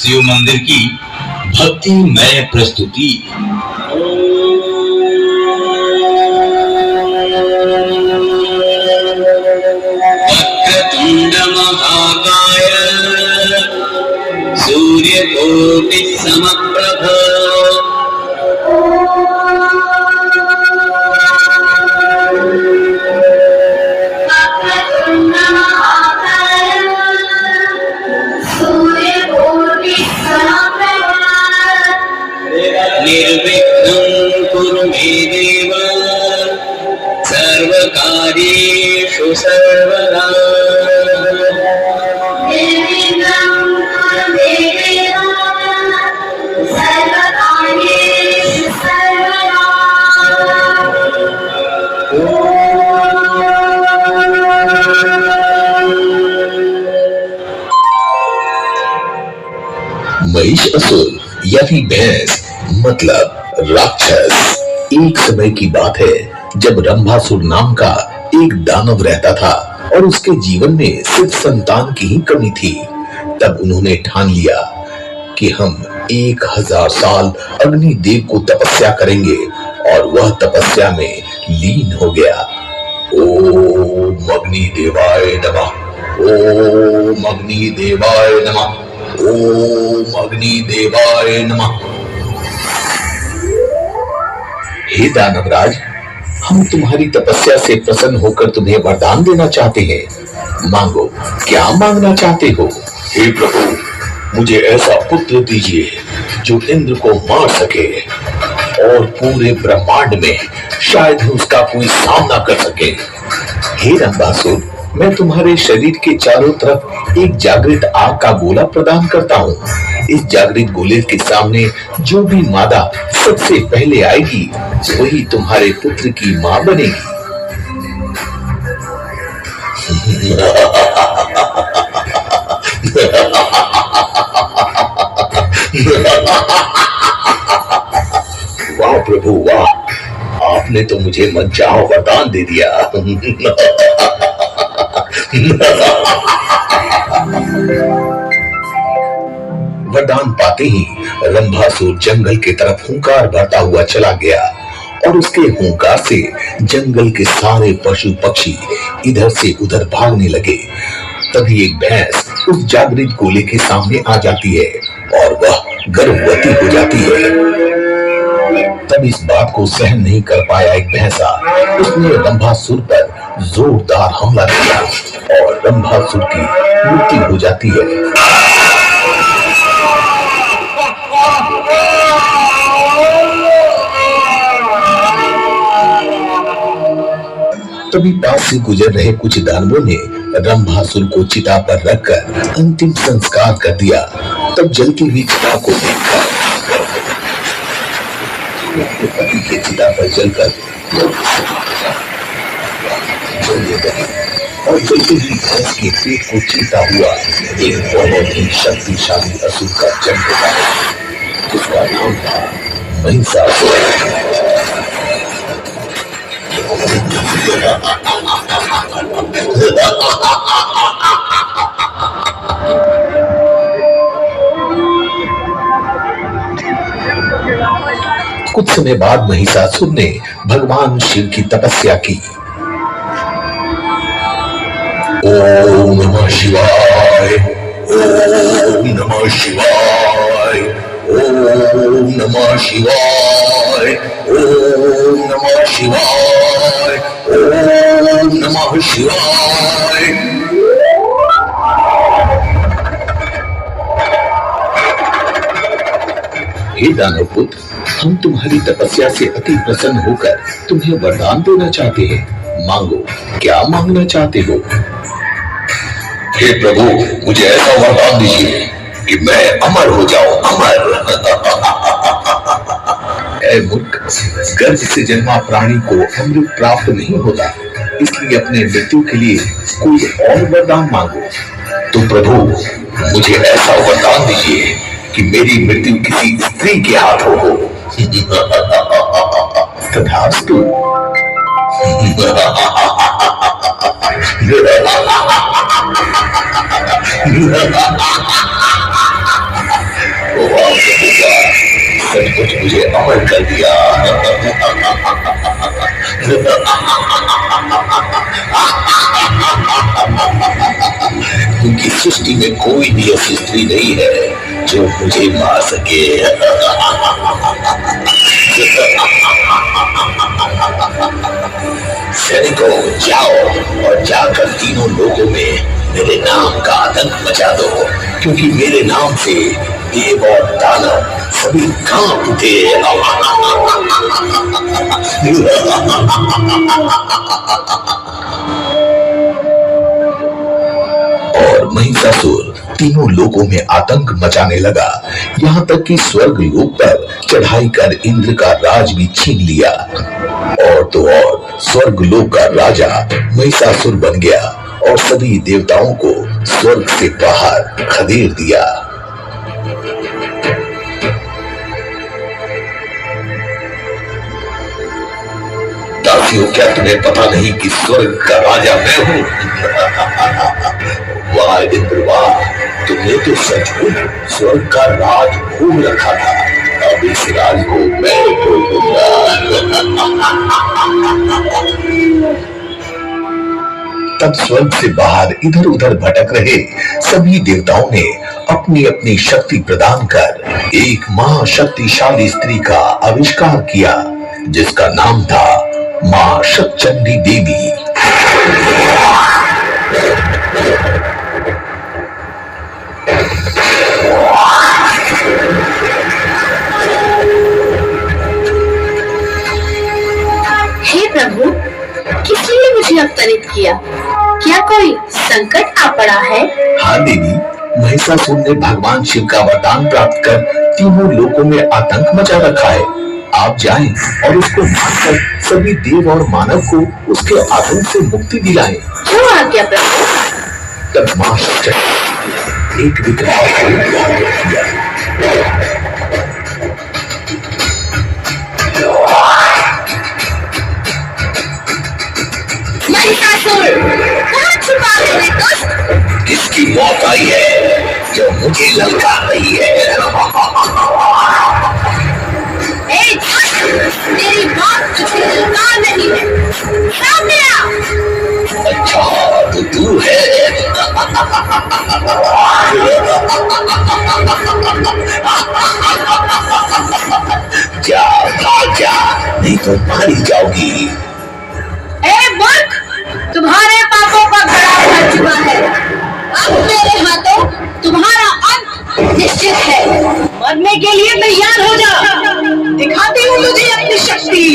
शिव मंदिर की भक्तिमय प्रस्तुति। वक्रतुंड महाकाय सूर्यकोटि समप्रभ निर्विघ्नं कुरु मे देव सर्वकार्येषु सर्वदा। महिषासुर यानी भैंस मतलब राक्षस। एक समय की बात है जब रंभासुर नाम का एक दानव रहता था और उसके जीवन में सिर्फ संतान की ही कमी थी। तब उन्होंने ठान लिया कि हम 1000 साल अग्निदेव को तपस्या करेंगे और वह तपस्या में लीन हो गया। ओम अग्निदेवाय नमः, ओम अग्निदेवाय नमः, ओम अग्निदेवाय नमः। हे दानवराज, हम तुम्हारी तपस्या से प्रसन्न होकर तुम्हें वरदान देना चाहते हैं। मांगो, क्या मांगना चाहते हो? हे प्रभु, मुझे ऐसा पुत्र दीजिए जो इंद्र को मार सके और पूरे ब्रह्मांड में शायद ही उसका कोई सामना कर सके। हे रंभासुर, मैं तुम्हारे शरीर के चारों तरफ एक जागृत आग का गोला प्रदान करता हूँ। इस जागृत गोले के सामने जो भी मादा सबसे पहले आएगी वही तुम्हारे पुत्र की मां बनेगी। वाह प्रभु वाह, आपने तो मुझे मनचाहा वरदान दे दिया। वरदान पाते ही रंभासुर जंगल की तरफ हुंकार भरता हुआ चला गया और उसके हुंकार से जंगल के सारे पशु पक्षी इधर से उधर भागने लगे। तभी एक भैंस उस जागृत गोले के सामने आ जाती है और वह गर्भवती हो जाती है। तब इस बात को सहन नहीं कर पाया एक भैंसा, उसने रंभासुर पर जोरदार हमला किया और रंभासुर की मृत्यु हो जाती है। तभी पास से गुजर रहे कुछ दानवों ने रंभासुर को चिता पर रखकर अंतिम संस्कार कर दिया। तब जलती हुई चिता को देखकर पति के चिता पर जलकर और जलती हुई भैंस के पेट को चीरता हुआ एक बहुत ही शक्तिशाली असुर का जन्म होता है, जिसका नाम था महिषासुर। कुछ समय बाद महिषासुर ने भगवान शिव की तपस्या की। ओम नमः शिवाय, ओम नमः शिवाय, ओम नमः शिवाय, ओम नमः शिवाय, ओम नमः शिवाय। हे दानव पुत्र, हम तुम्हारी तपस्या से अति प्रसन्न होकर तुम्हें वरदान देना चाहते हैं। मांगो, क्या मांगना चाहते हो? हे प्रभु, मुझे ऐसा वरदान दीजिए कि मैं अमर हो जाऊं, अमर। ऐ मूर्ख, गर्भ से जन्मा प्राणी को अमृत प्राप्त नहीं होता, इसलिए अपने मृत्यु के लिए कोई और वरदान मांगो। तो प्रभु, मुझे ऐसा वरदान दीजिए कि मेरी मृत्यु किसी स्त्री के हाथों हो। तथास्तु। मुझे अमर कर दिया। क्योंकि सृष्टि में कोई भी ऐसी स्त्री नहीं है जो मुझे मार सके। सैनिकों, जाओ और जाकर तीनों लोगों में मेरे नाम का आतंक मचा दो, क्योंकि मेरे नाम से देव और दानव सभी कांप उठे। और महिषासुर तीनों लोगों में आतंक मचाने लगा, यहाँ तक कि स्वर्ग लोक पर चढ़ाई कर इंद्र का राज भी छीन लिया। और तो और स्वर्ग लोक का राजा महिषासुर बन गया और सभी देवताओं को स्वर्ग से बाहर खदेड़ दिया। दासियों, क्या तुम्हें पता नहीं कि स्वर्ग का राजा मैं हूं? वाह इंद्र वाह, तुमने तो सचमुच स्वर्ग का राज भोग रखा था। अब इस राज को मैं भोगूंगा। तब स्वर्ग से बाहर इधर उधर भटक रहे सभी देवताओं ने अपनी अपनी शक्ति प्रदान कर एक महाशक्तिशाली स्त्री का आविष्कार किया, जिसका नाम था मां शतचंडी देवी। हे प्रभु, किसने मुझे अवतरित किया? क्या कोई संकट आ पड़ा है? हाँ देवी, महिषासुर ने भगवान शिव का वरदान प्राप्त कर तीनों लोकों में आतंक मचा रखा है। आप जाएं और उसको मारकर सभी देव और मानव को उसके आतंक से मुक्ति दिलाएं। क्यों आज्ञा प्रभु? तब मां शक्ति एक विकराल रूप धारण किया। महिषासुर, कहाँ छुपा है रे दुष्ट? किसकी मौत आई है जो मुझे ललकार रही है? ए दुष्ट, तेरी मौत तुझे ललकार नहीं है, सामने आ। अच्छा, तो तू है। जा भाग जा, नहीं तो मारी जाओगी। ए मूर्ख, तुम्हारे पापों का घड़ा भर चुका है। अब मेरे हाथों तुम्हारा अंत निश्चित है। मरने के लिए तैयार हो जा, दिखाती हूँ तुझे अपनी शक्ति।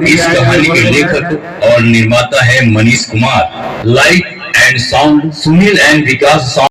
इस कहानी के लेखक और निर्माता है Manish Kumar. Light and sound Sunil and Vikas.